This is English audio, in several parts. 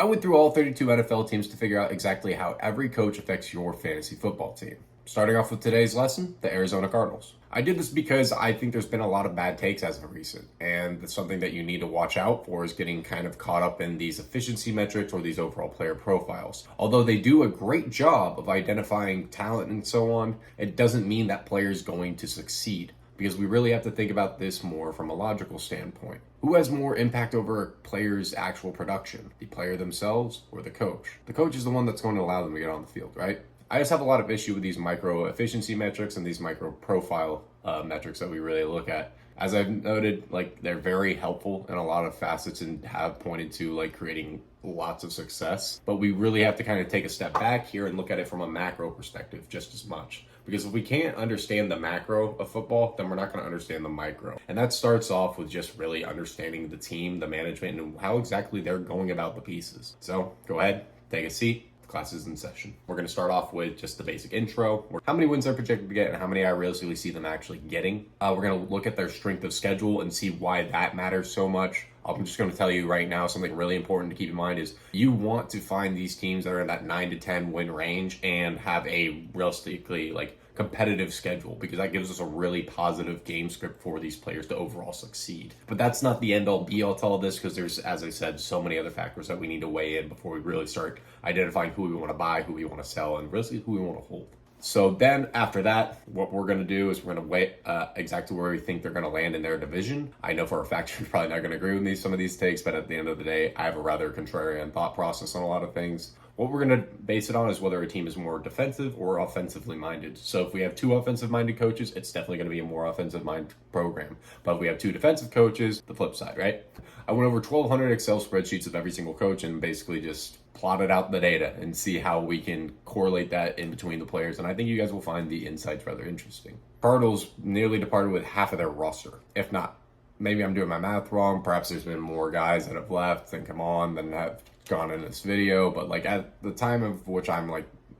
I went through all 32 NFL teams to figure out exactly how every coach affects your fantasy football team. Starting off with today's lesson, the Arizona Cardinals. I did this because I think there's been a lot of bad takes as of recent, and it's something that you need to watch out for is getting kind of caught up in these efficiency metrics or these overall player profiles. Although they do a great job of identifying talent and so on, it doesn't mean that player is going to succeed, because we really have to think about this more from a logical standpoint. Who has more impact over a player's actual production? The player themselves or the coach? The coach is the one that's going to allow them to get on the field, right? I just have a lot of issue with these micro efficiency metrics and these micro profile metrics that we really look at. As I've noted, like, they're very helpful in a lot of facets and have pointed to like creating lots of success. But we really have to kind of take a step back here and look at it from a macro perspective just as much. Because if we can't understand the macro of football, then we're not going to understand the micro. And that starts off with just really understanding the team, the management, and how exactly they're going about the pieces. So go ahead, take a seat. Class is in session. We're going to start off with just the basic intro, how many wins they're projected to get and how many I realistically see them actually getting. We're going to look at their strength of schedule and see why that matters so much. I'm just going to tell you right now, something really important to keep in mind is you want to find these teams that are in that 9 to 10 win range and have a realistically competitive schedule, because that gives us a really positive game script for these players to overall succeed. But that's not the end all be all to all this, because there's, as I said, so many other factors that we need to weigh in before we really start identifying who we want to buy, who we want to sell, and really who we want to hold. So then after that, what we're going to do is we're going to weigh exactly where we think they're going to land in their division. I know for a fact you're probably not going to agree with me some of these takes, but at the end of the day, I have a rather contrarian thought process on a lot of things. What we're going to base it on is whether a team is more defensive or offensively minded. So if we have two offensive minded coaches, it's definitely going to be a more offensive minded program. But if we have two defensive coaches, the flip side, right? I went over 1,200 Excel spreadsheets of every single coach and basically just plotted out the data and see how we can correlate that in between the players. And I think you guys will find the insights rather interesting. Cardinals nearly departed with half of their roster. If not, maybe I'm doing my math wrong. Perhaps there's been more guys that have left and come on than have gone in this video. But at the time of which I'm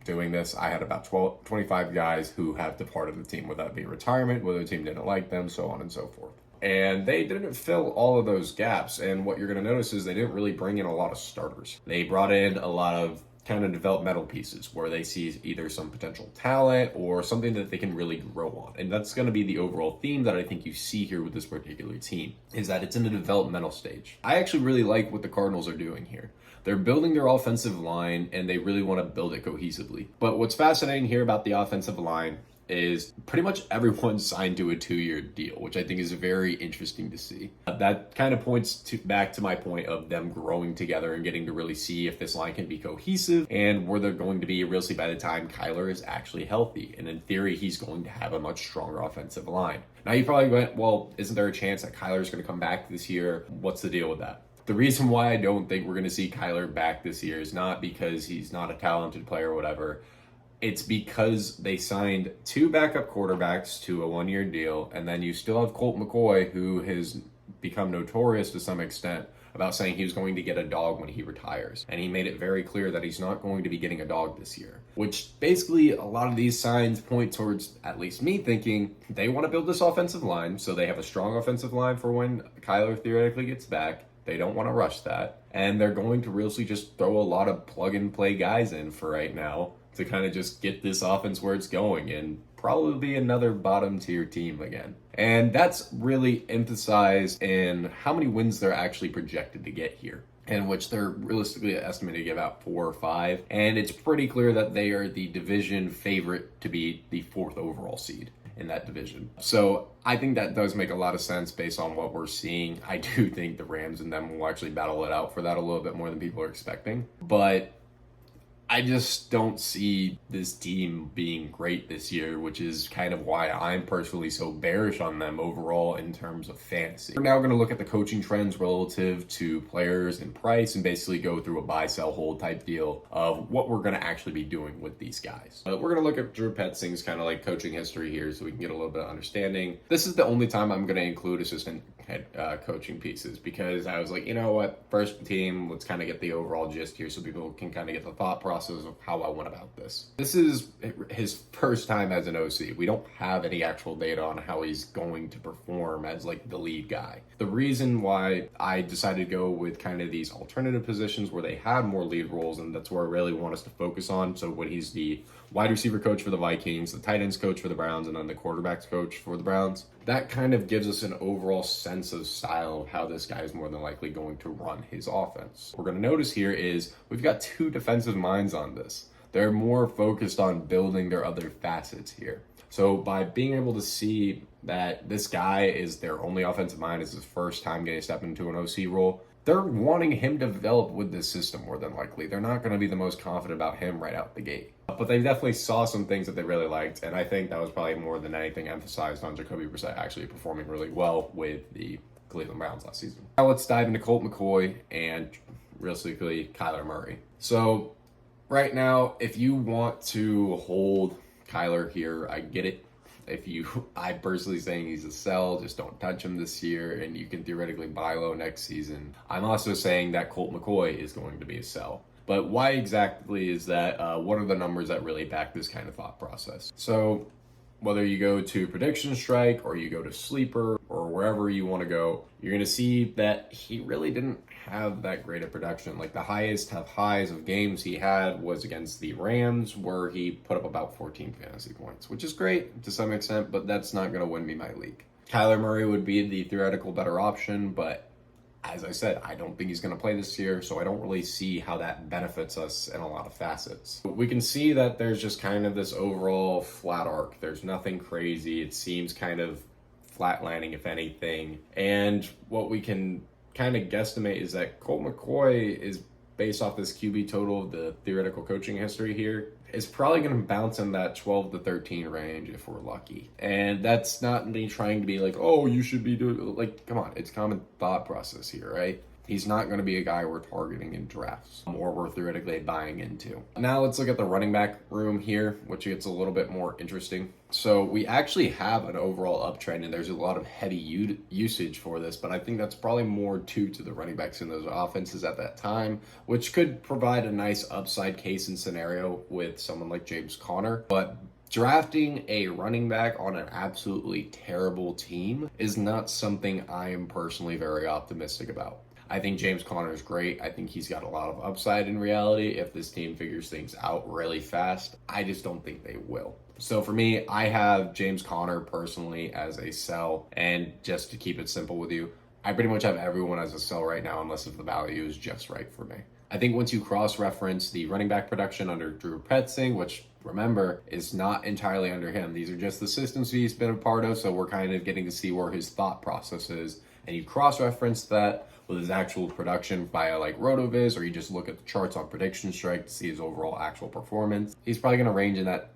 doing this, I had about 25 guys who have departed the team, whether that be retirement, whether the team didn't like them, so on and so forth. And they didn't fill all of those gaps. And what you're going to notice is they didn't really bring in a lot of starters. They brought in a lot of kind of developmental pieces where they see either some potential talent or something that they can really grow on. And that's going to be the overall theme that I think you see here with this particular team, is that it's in the developmental stage. I actually really like what the Cardinals are doing here. They're building their offensive line and they really want to build it cohesively. But what's fascinating here about the offensive line is pretty much everyone signed to a 2-year deal, which I think is very interesting to see. That kind of points back to my point of them growing together and getting to really see if this line can be cohesive and where they're going to be really by the time Kyler is actually healthy. And in theory, he's going to have a much stronger offensive line. Now you probably went, well, isn't there a chance that Kyler is going to come back this year? What's the deal with that? The reason why I don't think we're going to see Kyler back this year is not because he's not a talented player or whatever. It's because they signed 2 backup quarterbacks to a 1-year deal, and then you still have Colt McCoy, who has become notorious to some extent about saying he was going to get a dog when he retires. And he made it very clear that he's not going to be getting a dog this year, which basically a lot of these signs point towards, at least me thinking, they want to build this offensive line so they have a strong offensive line for when Kyler theoretically gets back. They don't want to rush that. And they're going to really just throw a lot of plug-and-play guys in for right now to kind of just get this offense where it's going and probably be another bottom-tier team again. And that's really emphasized in how many wins they're actually projected to get here, in which they're realistically estimated to give out 4 or 5. And it's pretty clear that they are the division favorite to be the 4th overall seed in that division. So I think that does make a lot of sense based on what we're seeing. I do think the Rams and them will actually battle it out for that a little bit more than people are expecting. But I just don't see this team being great this year, which is kind of why I'm personally so bearish on them overall in terms of fantasy. We're now going to look at the coaching trends relative to players and price and basically go through a buy, sell, hold type deal of what we're going to actually be doing with these guys. We're going to look at Drew Petzing's kind of coaching history here so we can get a little bit of understanding. This is the only time I'm going to include assistant head coaching pieces, because I was like, you know what, first team, let's kind of get the overall gist here so people can kind of get the thought process of how I went about this. This is his first time as an OC. We don't have any actual data on how he's going to perform as like the lead guy. The reason why I decided to go with kind of these alternative positions where they had more lead roles, and that's where I really want us to focus on. So when he's the wide receiver coach for the Vikings, the tight ends coach for the Browns, and then the quarterbacks coach for the Browns, that kind of gives us an overall sense of style of how this guy is more than likely going to run his offense. What we're going to notice here is we've got two defensive minds on this. They're more focused on building their other facets here. So by being able to see that this guy is their only offensive mind, is his first time getting stepped into an OC role, they're wanting him to develop with this system more than likely. They're not going to be the most confident about him right out the gate. But they definitely saw some things that they really liked, and I think that was probably more than anything emphasized on Jacoby Brissett actually performing really well with the Cleveland Browns last season. Now let's dive into Colt McCoy and realistically Kyler Murray. So right now, if you want to hold Kyler here, I get it. I personally saying he's a sell, just don't touch him this year, and you can theoretically buy low next season. I'm also saying that Colt McCoy is going to be a sell. But why exactly is that? What are the numbers that really back this kind of thought process? So whether you go to Prediction Strike or you go to Sleeper or wherever you want to go, you're going to see that he really didn't have that great of production. Like the highest of highs of games he had was against the Rams, where he put up about 14 fantasy points, which is great to some extent, but that's not going to win me my league. Kyler Murray would be the theoretical better option, but as I said, I don't think he's going to play this year, so I don't really see how that benefits us in a lot of facets. We can see that there's just kind of this overall flat arc. There's nothing crazy. It seems kind of flatlining, if anything. And what we can kind of guesstimate is that Colt McCoy is, based off this QB total of the theoretical coaching history here, is probably going to bounce in that 12 to 13 range if we're lucky. And that's not me trying to be like, oh, you should be doing, like, come on, it's common thought process here, right? He's not going to be a guy we're targeting in drafts or we're theoretically buying into. Now let's look at the running back room here, which gets a little bit more interesting. So we actually have an overall uptrend, and there's a lot of heavy usage for this, but I think that's probably more due to the running backs in those offenses at that time, which could provide a nice upside case and scenario with someone like James Conner. But drafting a running back on an absolutely terrible team is not something I am personally very optimistic about. I think James Conner is great. I think he's got a lot of upside in reality if this team figures things out really fast. I just don't think they will. So for me, I have James Conner personally as a sell, and just to keep it simple with you, I pretty much have everyone as a sell right now unless if the value is just right for me. I think once you cross-reference the running back production under Drew Petzing, which remember is not entirely under him, these are just the systems he's been a part of, so we're kind of getting to see where his thought process is, and you cross-reference that with his actual production via like RotoViz, or you just look at the charts on Prediction Strike to see his overall actual performance, he's probably going to range in that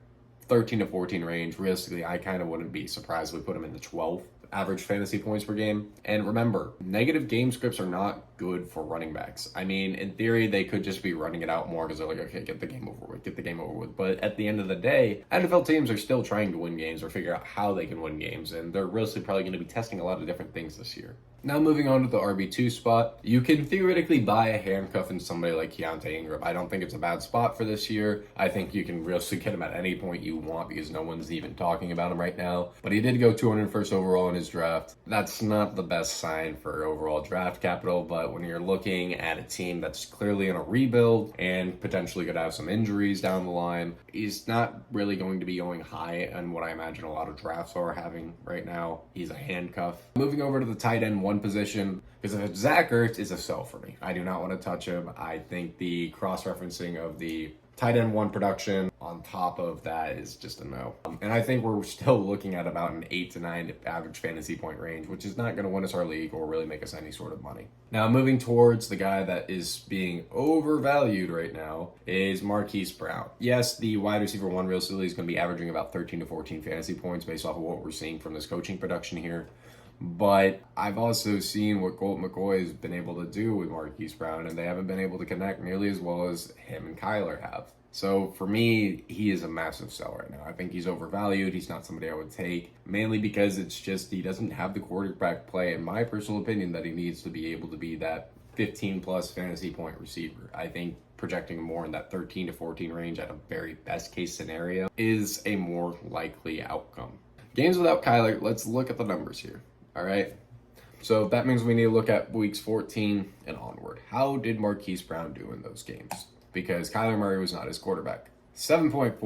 13 to 14 range. Realistically, I kind of wouldn't be surprised if we put him in the 12 average fantasy points per game. And remember, negative game scripts are not good for running backs. I mean, in theory, they could just be running it out more because they're like, okay, get the game over with. But at the end of the day, NFL teams are still trying to win games or figure out how they can win games, and they're really probably going to be testing a lot of different things this year. Now moving on to the RB2 spot, you can theoretically buy a handcuff in somebody like Keontae Ingram. I don't think it's a bad spot for this year. I think you can really get him at any point you want because no one's even talking about him right now. But he did go 201st overall in his draft. That's not the best sign for overall draft capital, but when you're looking at a team that's clearly in a rebuild and potentially could have some injuries down the line, he's not really going to be going high on what I imagine a lot of drafts are having right now. He's a handcuff. Moving over to the tight end one position, because Zach Ertz is a sell for me. I do not want to touch him. I think the cross-referencing of the tight end one production on top of that is just a no. And I think we're still looking at about an 8 to 9 average fantasy point range, which is not going to win us our league or really make us any sort of money. Now, moving towards the guy that is being overvalued right now is Marquise Brown. Yes, the wide receiver one realistically is going to be averaging about 13 to 14 fantasy points based off of what we're seeing from this coaching production here. But I've also seen what Colt McCoy has been able to do with Marquise Brown, and they haven't been able to connect nearly as well as him and Kyler have. So for me, he is a massive sell right now. I think he's overvalued. He's not somebody I would take, mainly because it's just he doesn't have the quarterback play, in my personal opinion, that he needs to be able to be that 15 plus fantasy point receiver. I think projecting more in that 13 to 14 range at a very best case scenario is a more likely outcome. Games without Kyler, let's look at the numbers here. All right. So that means we need to look at weeks 14 and onward. How did Marquise Brown do in those games? Because Kyler Murray was not his quarterback. 7.4,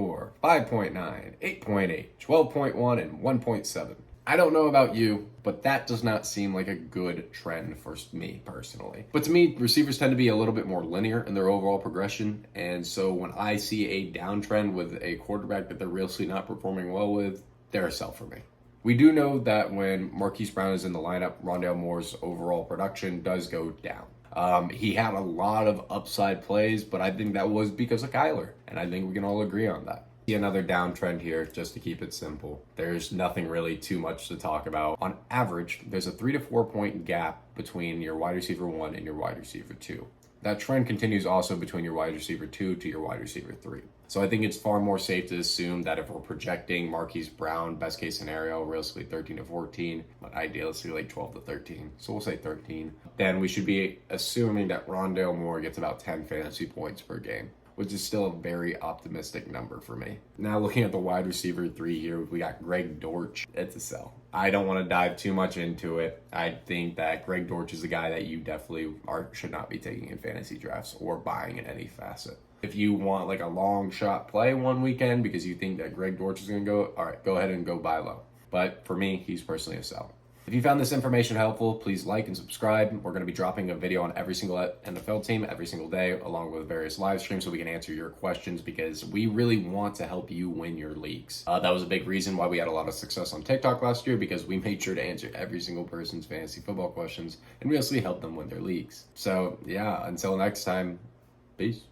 5.9, 8.8, 12.1, and 1.7. I don't know about you, but that does not seem like a good trend for me personally. But to me, receivers tend to be a little bit more linear in their overall progression. And so when I see a downtrend with a quarterback that they're really not performing well with, they're a sell for me. We do know that when Marquise Brown is in the lineup, Rondale Moore's overall production does go down. He had a lot of upside plays, but I think that was because of Kyler, and I think we can all agree on that. See another downtrend here, just to keep it simple. There's nothing really too much to talk about. On average, there's a 3 to 4 point gap between your wide receiver 1 and your wide receiver 2. That trend continues also between your wide receiver 2 to your wide receiver 3. So I think it's far more safe to assume that if we're projecting Marquise Brown, best case scenario, realistically 13 to 14, but ideally like 12 to 13. So we'll say 13. Then we should be assuming that Rondale Moore gets about 10 fantasy points per game, which is still a very optimistic number for me. Now looking at the wide receiver 3 here, we got Greg Dortch. It's a sell. I don't want to dive too much into it. I think that Greg Dortch is a guy that you definitely should not be taking in fantasy drafts or buying in any facet. If you want like a long shot play one weekend because you think that Greg Dortch is going to go, all right, go ahead and go buy low. But for me, he's personally a sell. If you found this information helpful, please like and subscribe. We're going to be dropping a video on every single NFL team every single day, along with various live streams so we can answer your questions, because we really want to help you win your leagues. That was a big reason why we had a lot of success on TikTok last year, because we made sure to answer every single person's fantasy football questions and basically help them win their leagues. So yeah, until next time, peace.